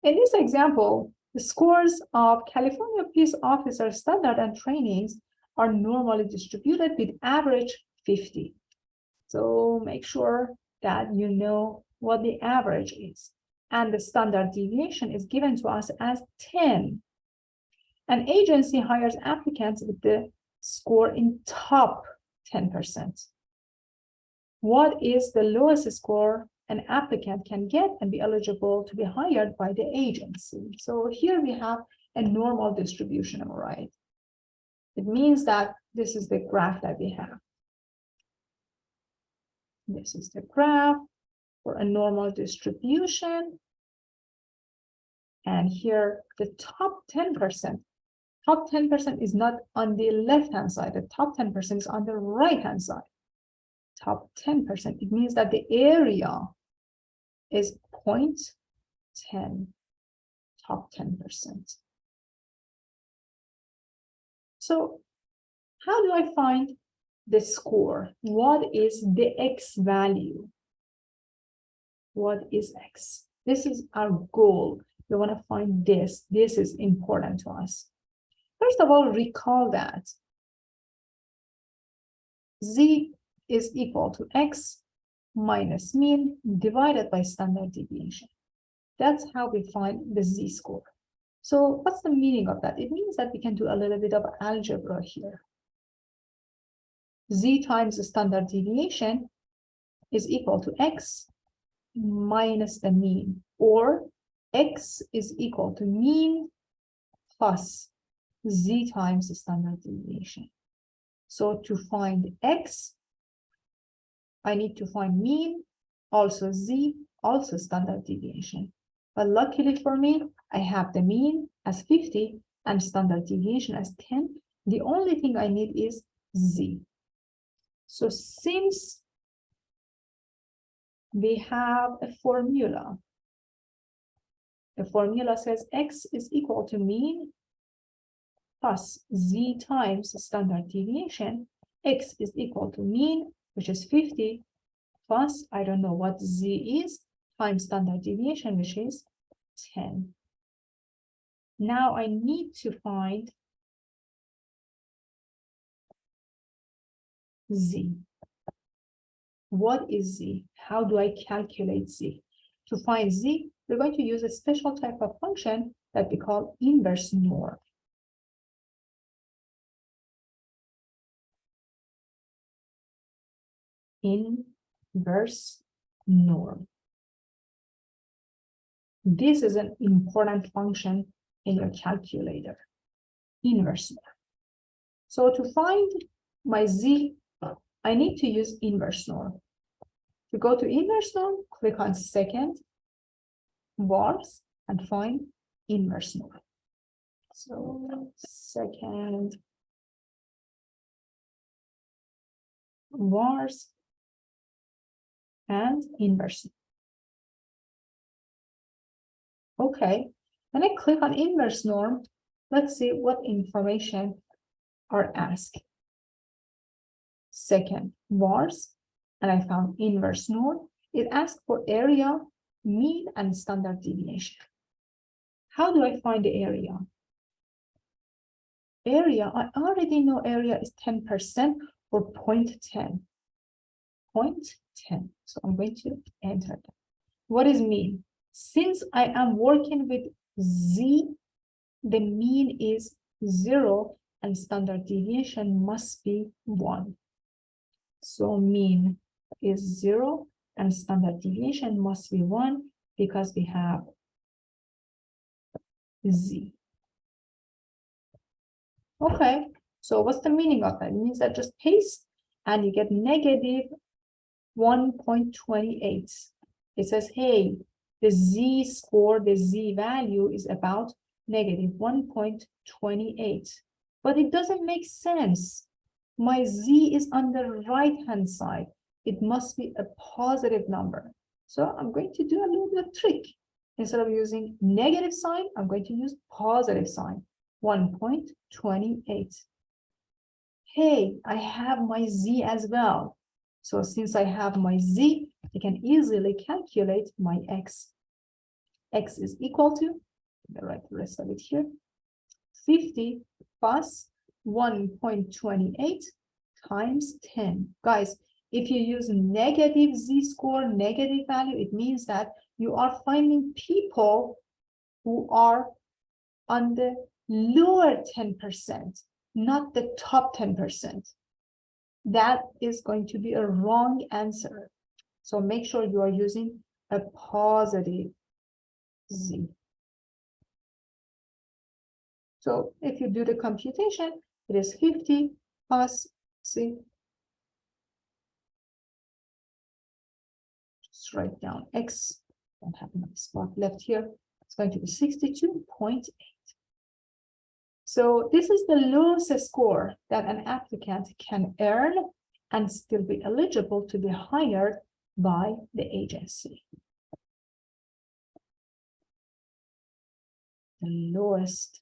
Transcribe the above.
In this example, the scores of California Peace Officer Standard and Trainings are normally distributed with average 50. So make sure that you know what the average is. And the standard deviation is given to us as 10. An agency hires applicants with the score in top 10%. What is the lowest score an applicant can get and be eligible to be hired by the agency? So here we have a normal distribution, all right? It means that this is the graph that we have. This is the graph for a normal distribution. And here, the top 10%. Top 10% is not on the left-hand side. The top 10% is on the right-hand side. Top 10%. It means that the area is 0.10. Top 10%. So how do I find the score? What is the X value? What is X? This is our goal. We want to find this. This is important to us. First of all, recall that Z is equal to X minus mean divided by standard deviation. That's how we find the Z score. So what's the meaning of that? It means that we can do a little bit of algebra here. Z times the standard deviation is equal to X minus the mean, or X is equal to mean plus Z times the standard deviation. So to find X, I need to find mean, also Z, also standard deviation. But luckily for me, I have the mean as 50 and standard deviation as 10. The only thing I need is Z. So since we have a formula, the formula says X is equal to mean plus Z times standard deviation. X is equal to mean, which is 50, plus, I don't know what Z is, times standard deviation, which is 10. Now I need to find Z. What is Z? How do I calculate Z? To find Z, we're going to use a special type of function that we call inverse norm. Inverse norm. This is an important function in your calculator. Inverse norm. So to find my Z, I need to use inverse norm. To go to inverse norm, click on second vars and find inverse norm. So second vars and inverse. Okay, when I click on inverse norm, let's see what information are asked. Second vars, and I found inverse norm. It asks for area, mean, and standard deviation. How do I find the area? Area, I already know area is 10% or 0.10. 0.10. So I'm going to enter that. What is mean? Since I am working with Z, the mean is 0 and standard deviation must be 1. So mean is 0 and standard deviation must be 1 because we have Z. Okay, so what's the meaning of that? It means that just paste and you get negative 1.28. It says, hey, the Z score, the Z value is about negative 1.28. But it doesn't make sense. My Z is on the right-hand side. It must be a positive number. So I'm going to do a little bit of trick. Instead of using negative sign, I'm going to use positive sign, 1.28. Hey, I have my Z as well. So since I have my Z, I can easily calculate my X. X is equal to, I'll write the rest of it here, 50 plus 1.28 times 10. Guys, if you use negative z-score, negative value, it means that you are finding people who are on the lower 10%, not the top 10%. That is going to be a wrong answer. So make sure you are using a positive z. So if you do the computation, it is 50 plus z. Just write down x. Don't have enough spot left here. It's going to be 62.8. So this is the lowest score that an applicant can earn and still be eligible to be hired by the agency. The lowest